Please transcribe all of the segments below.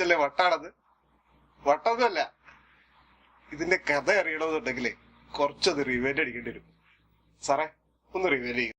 വിചാരിച്ചല്ലേ വട്ടാണത്. വട്ടൊന്നുമല്ല. ഇതിന്റെ കഥ അറിയണമെന്നുണ്ടെങ്കിലേ കുറച്ചത് റിവൈൻഡ് അടിക്കേണ്ടി വരും. സാറേ ഒന്ന് റിവൈൻഡ് ചെയ്യും.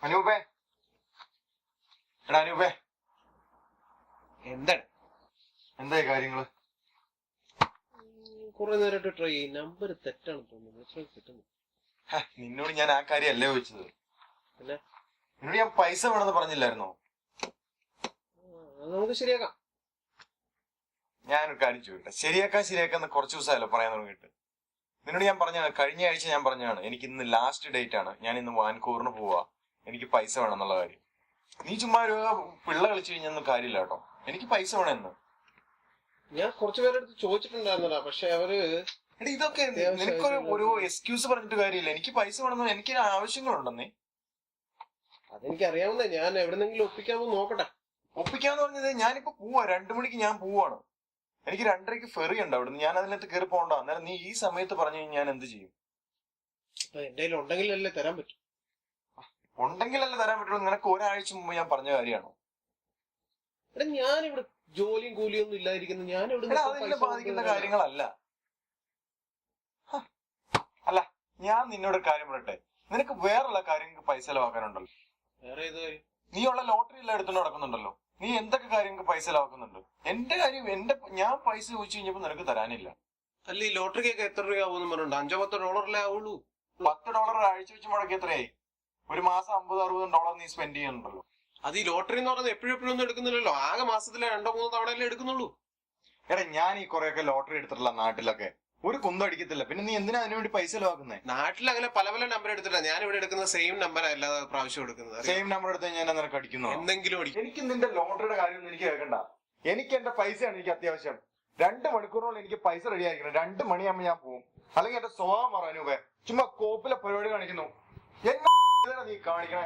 അനൂപേ, എടാ അനൂപേ, എന്താണ് എന്തായി കാര്യങ്ങള്? കുറെ നേരമായിട്ട് ട്രൈ ചെയ്യും. നമ്പർ തെറ്റാണ് തോന്നുന്നു. നിന്നോട് ഞാൻ ആ കാര്യമല്ലേ ചോദിച്ചത്. പിന്നെ നിന്നോട് ഞാൻ പൈസ വേണമെന്ന് പറഞ്ഞില്ലായിരുന്നോ? നമുക്ക് ശരിയാക്കാം. ഞാനൊരു കാര്യം ചോദിക്കട്ടെ. ശരിയാക്കാന്ന് കുറച്ച് ദിവസമല്ലോ പറയാൻ തുടങ്ങിയിട്ട്. നിന്നോട് ഞാൻ പറഞ്ഞാണ്, കഴിഞ്ഞ ആഴ്ച ഞാൻ പറഞ്ഞാണ്, എനിക്ക് ഇന്ന് ലാസ്റ്റ് ഡേറ്റ് ആണ്, ഞാൻ ഇന്ന് വാൻകൂറിന് പോവാ, എനിക്ക് പൈസ വേണം എന്നുള്ള കാര്യം. നീ ചുമ്മാ ഒരു പിള്ള കളിച്ചു കഴിഞ്ഞൊന്നും കാര്യമില്ല കേട്ടോ. എനിക്ക് പൈസ വേണം എന്ന് ഞാൻ കുറച്ചു പേരെടുത്ത് ചോദിച്ചിട്ടുണ്ടായിരുന്നടാ. പക്ഷെ അവര് ഇതൊക്കെ നിനക്കൊരു ഒരു എക്സ്ക്യൂസ് പറഞ്ഞിട്ട് കാര്യമില്ല. എനിക്ക് പൈസ വേണമെന്ന്, എനിക്ക് ആവശ്യങ്ങളുണ്ടെന്നേ. അതെനിക്ക് അറിയാവുന്നേ. ഞാൻ എവിടെന്നെങ്കിലും ഒപ്പിക്കാമോ നോക്കട്ടെ. ഒപ്പിക്കാന്ന് പറഞ്ഞത് ഞാനിപ്പോ പോവാ, 2 മണിക്ക് ഞാൻ പോവാണ്. എനിക്ക് 2:30ക്ക് ഫെറി ഉണ്ട് അവിടുന്ന്. ഞാൻ അതിനകത്ത് കയറി പോകണ്ട. അന്നേരം നീ ഈ സമയത്ത് പറഞ്ഞു കഴിഞ്ഞാൽ ഞാൻ എന്ത് ചെയ്യും? എന്റെ കയ്യിൽ ഉണ്ടെങ്കിലല്ലേ തരാൻ പറ്റും. ഉണ്ടെങ്കിലല്ലേ തരാൻ പറ്റുള്ളൂ. നിനക്ക് ഒരാഴ്ച മുമ്പ് ഞാൻ പറഞ്ഞ കാര്യമാണോ? എടാ ഞാനിവിടെ ജോലിയും കൂലിയും ഒന്നും ഇല്ലാതിരിക്കുന്നു. ഞാൻ അതിനെ ബാധിക്കുന്ന കാര്യങ്ങളല്ല. അല്ല, ഞാൻ നിന്നോട് കാര്യം പറയട്ടെ. നിനക്ക് വേറുള്ള കാര്യങ്ങൾക്ക് പൈസ ചെലവാക്കാനുണ്ടല്ലോ. വേറെ ഏത് കാര്യം? നീ ഉള്ള ലോട്ടറി എല്ലാം എടുത്തോണ്ട് നടക്കുന്നുണ്ടല്ലോ. നീ എന്തൊക്കെ കാര്യങ്ങൾക്ക് പൈസ ചെലവാക്കുന്നുണ്ട്. എന്റെ കാര്യം, ഞാൻ പൈസ ചോദിച്ചു കഴിഞ്ഞപ്പോ നിനക്ക് തരാനില്ല. അല്ല, ഈ ലോട്ടറിക്കൊക്കെ എത്ര രൂപയാവുമെന്ന് പറഞ്ഞിട്ടുണ്ട്. $5-10 ആവുള്ളൂ. $10 ആഴ്ച വെച്ച് മുടക്കി എത്രയായി? ഒരു മാസം $50-60 നീ സ്പെൻഡ് ചെയ്യുന്നുണ്ടല്ലോ. അത് ഈ ലോട്ടറി എന്ന് പറയുന്നത് എപ്പോഴും ഒന്നും എടുക്കുന്നില്ലല്ലോ. ആകെ മാസത്തിലെ 2-3 തവണയല്ലേ എടുക്കുന്നുള്ളൂ. എടാ, ഞാൻ ഈ കുറെയൊക്കെ ലോട്ടറി എടുത്തിട്ടുള്ള നാട്ടിലൊക്കെ ഒരു കുന്തം അടിക്കത്തില്ല. പിന്നെ നീ എന്തിനാ അതിനു വേണ്ടി പൈസ ചെലവാക്കുന്നേ? നാട്ടിൽ അങ്ങനെ പല നമ്പർ എടുത്തിട്ടാ ഞാൻ ഇവിടെ എടുക്കുന്ന. സെയിം നമ്പർ അല്ലാതെ പ്രാവശ്യം എടുക്കുന്നത്. സെയിം നമ്പർ എടുത്ത് ഞാൻ നിനക്ക് അടിക്കുന്നു. എന്തെങ്കിലും അടിക്കും. എനിക്ക് നിന്റെ ലോട്ടറിയുടെ കാര്യം എനിക്ക് കേൾക്കണ്ട. എനിക്ക് എന്റെ പൈസയാണ് എനിക്ക് അത്യാവശ്യം. 2 മണിക്കൂറിനുള്ളിൽ എനിക്ക് പൈസ റെഡി ആയിരിക്കണം. 2 മണിയാകുമ്പോൾ ഞാൻ പോകും. അല്ലെങ്കിൽ എന്റെ സ്വഭാവം പറയാനൂപേ ചുമ്മാ കോപ്പിലെ പരിപാടി കാണിക്കുന്നു. നീ കാണിക്കണേ.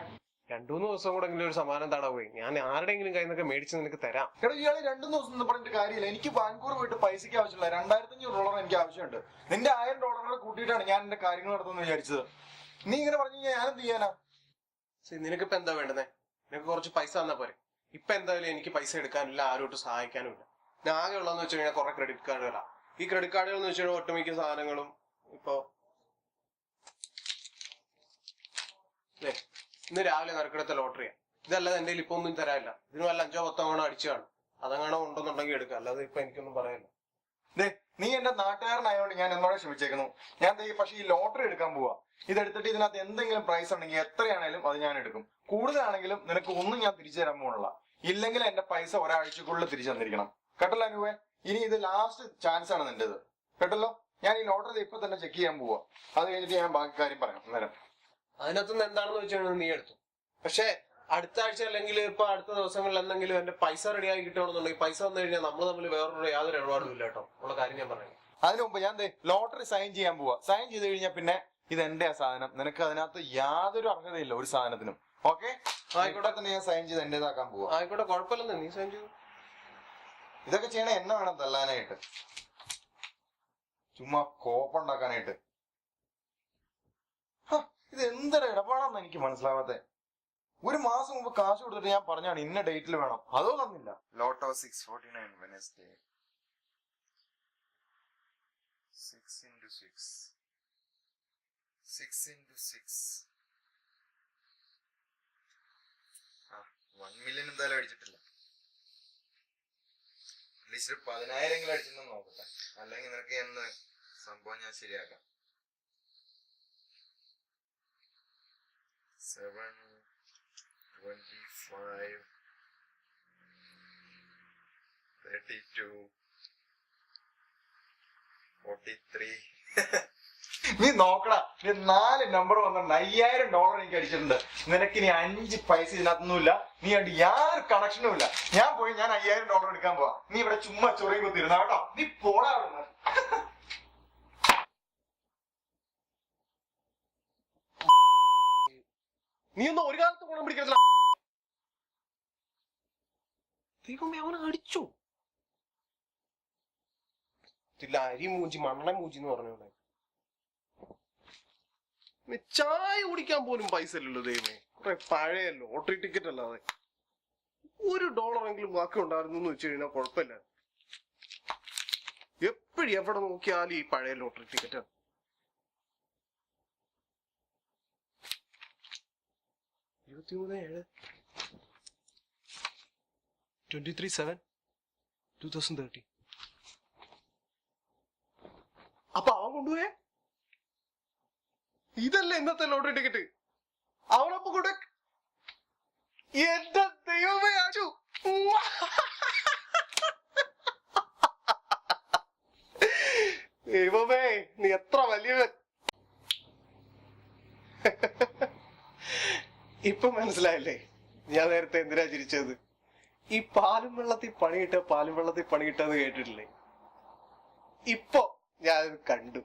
2-3 ദിവസം കൂടെ എങ്കിലും ഒരു സമാനം തട പോയി. ഞാൻ ആരുടെയെങ്കിലും കയ്യിൽ നിന്നൊക്കെ മേടിച്ച് നിനക്ക് തരാം. എടാ, ഇയാള് 2 ദിവസം എന്ന് പറഞ്ഞിട്ട് കാര്യമില്ല. എനിക്ക് വാൻകൂർ പോയിട്ട് പൈസക്ക് ആവശ്യമില്ല. $2500 എനിക്ക് ആവശ്യമുണ്ട്. നിന്റെ $1000 കൂട്ടിയിട്ടാണ് ഞാൻ എന്റെ കാര്യങ്ങൾ നടത്തുമെന്ന് വിചാരിച്ചത്. നീ ഇങ്ങനെ പറഞ്ഞു കഴിഞ്ഞാൽ ഞാൻ എന്ത് ചെയ്യാനാ? നിനക്കിപ്പോ എന്താ വേണ്ടത്? നിനക്ക് കുറച്ച് പൈസ തന്നാ പോരെ. ഇപ്പൊ എന്തായാലും എനിക്ക് പൈസ എടുക്കാനില്ല, ആരോട്ട് സഹായിക്കാനും ഇല്ല. ഞാൻ ആകെ ഉള്ളതെന്ന് വെച്ച് കഴിഞ്ഞാൽ കുറെ ക്രെഡിറ്റ് കാർഡുകളാ. ഈ ക്രെഡിറ്റ് കാർഡുകൾ എന്ന് വെച്ച് കഴിഞ്ഞാൽ ഒട്ടുമിക്ക സാധനങ്ങളും ഇപ്പൊ ഇന്ന് രാവിലെ നറുക്കെടുത്ത ലോട്ടറിയാ. ഇതല്ലാതെ എന്റെ ഇപ്പൊ ഒന്നും തരാനില്ല. ഇതിന് വല്ല 5-10 തവണ അടിച്ചു കാണും. അതങ്ങനെ ഉണ്ടെന്നുണ്ടെങ്കിൽ എടുക്കാം. അല്ലാതെ ഇപ്പൊ എനിക്കൊന്നും പറയാനില്ല. നീ എന്റെ നാട്ടുകാരനായതുകൊണ്ട് ഞാൻ എന്നോട് ക്ഷമിച്ചേക്കുന്നു. ഞാൻ പക്ഷെ ഈ ലോട്ടറി എടുക്കാൻ പോവാ. ഇതെടുത്തിട്ട് ഇതിനകത്ത് എന്തെങ്കിലും പ്രൈസ് ഉണ്ടെങ്കിൽ എത്രയാണേലും അത് ഞാൻ എടുക്കും. കൂടുതലാണെങ്കിലും നിനക്ക് ഒന്നും ഞാൻ തിരിച്ചു തരാൻ പോകണില്ല. ഇല്ലെങ്കിൽ എന്റെ പൈസ ഒരാഴ്ചക്കുള്ളിൽ തിരിച്ചു തന്നിരിക്കണം. കേട്ടല്ലോ അനൂപേ? ഇനി ഇത് ലാസ്റ്റ് ചാൻസ് ആണ് നിന്റേത്. കേട്ടല്ലോ? ഞാൻ ഈ ലോട്ടറി ഇപ്പൊ തന്നെ ചെക്ക് ചെയ്യാൻ പോവാ. അത് കഴിഞ്ഞിട്ട് ഞാൻ ബാക്കി കാര്യം പറയാം. അന്നേരം അതിനകത്തുനിന്ന് എന്താണെന്ന് വെച്ചാൽ നീ എടുത്തു. പക്ഷെ അടുത്ത ആഴ്ച അല്ലെങ്കിൽ ഇപ്പൊ അടുത്ത ദിവസങ്ങളിൽ എന്തെങ്കിലും എന്റെ പൈസ റെഡി ആയി കിട്ടണമെന്നുണ്ടെങ്കിൽ പൈസ വന്നു കഴിഞ്ഞാൽ നമ്മൾ തമ്മിൽ വേറൊരു യാതൊരു ഇടപാടും ഇല്ല കേട്ടോ. ഉള്ള കാര്യം ഞാൻ പറയാം. അതിനു മുമ്പ് ഞാൻ ലോട്ടറി സൈൻ ചെയ്യാൻ പോവാ. സൈൻ ചെയ്ത് കഴിഞ്ഞാൽ പിന്നെ ഇത് എന്റെ സാധനം. നിനക്ക് അതിനകത്ത് യാതൊരു അർഹതയില്ല ഒരു സാധനത്തിനും. ഓക്കെ? ആയിക്കോട്ടെ, തന്നെ ഞാൻ സൈൻ ചെയ്ത് എന്റേതാക്കാൻ പോവാ. ആയിക്കോട്ടെ, കുഴപ്പമില്ലെന്ന്. നീ സൈൻ ചെയ്തു. ഇതൊക്കെ ചെയ്യണേ എന്നെ വേണം തല്ലാനായിട്ട്. ചുമ്മാ കോപ്പുണ്ടാക്കാനായിട്ട്. ഇത് എന്തൊരു ഇടപാടാന്ന് എനിക്ക് മനസ്സിലാവാത്തെ. ഒരു മാസം മുമ്പ് കാശ് കൊടുത്തിട്ട് ഞാൻ പറഞ്ഞാണ് ഇന്ന ഡേറ്റിൽ വേണം. അതോ തന്നില്ല. Lotto 649 Wednesday 6x6 6x6 1 million എന്തായാലും അടിച്ചിട്ടില്ല. അറ്റ്ലീസ്റ്റ് 10,000 അടിച്ചിട്ടുണ്ടെന്ന് നോക്കട്ടെ. അല്ലെങ്കിൽ നിനക്ക് എന്ന് സംഭവം ഞാൻ ശരിയാക്കാം. 7, 25, 32, 43. നീ നോക്കടാ, നീ 4 നമ്പർ വന്നിട്ടുണ്ട്. $5,000 എനിക്ക് അടിച്ചിട്ടുണ്ട്. നിനക്ക് ഇനി 5 പൈസ ഇതിനകത്തൊന്നുമില്ല. നീ ആയിട്ട് യാതൊരു കണക്ഷനും ഇല്ല. ഞാൻ $5,000 എടുക്കാൻ പോവാ. നീ ഇവിടെ ചുമ്മാ ചൊറിയും കുത്തിരുന്ന കേട്ടോ. നീ പോടാ അവിടുന്ന്. നീ ഒന്നും ഒരു കാലത്ത് ഗുണം പിടിക്കത്തില്ല. ദൈവമേ, അവനെ അടിച്ചു. ഇല്ല, അരി മൂഞ്ചി മണ്ണ മൂഞ്ചി എന്ന് പറഞ്ഞോടെ. ചായ കുടിക്കാൻ പോലും പൈസ ഇല്ലല്ലോ ദൈവമേ. കുറെ പഴയ ലോട്ടറി ടിക്കറ്റ് അല്ലാതെ $1 ബാക്കി ഉണ്ടായിരുന്നു എന്ന് വെച്ച് കഴിഞ്ഞാൽ കുഴപ്പമില്ല. എപ്പോഴും എവിടെ നോക്കിയാലും ഈ പഴയ ലോട്ടറി ടിക്കറ്റ്. 23/7/2013. അപ്പൊ അവൻ കൊണ്ടുപോയേ ഇതല്ലേ ഇന്നത്തെ ലോട്ടറി ടിക്കറ്റ്. അവനപ്പൊ കൂടെ എന്റെ ദൈവമേ ആച്ചു. ദൈവമേ, നീ എത്ര വലിയവൻ. ഇപ്പൊ മനസ്സിലായല്ലേ ഞാൻ നേരത്തെ എന്തിനാ ചിരിച്ചത്? ഈ പാലും വെള്ളത്തിൽ പണിയിട്ടെന്ന് കേട്ടിട്ടില്ലേ? ഇപ്പൊ ഞാൻ കണ്ടു.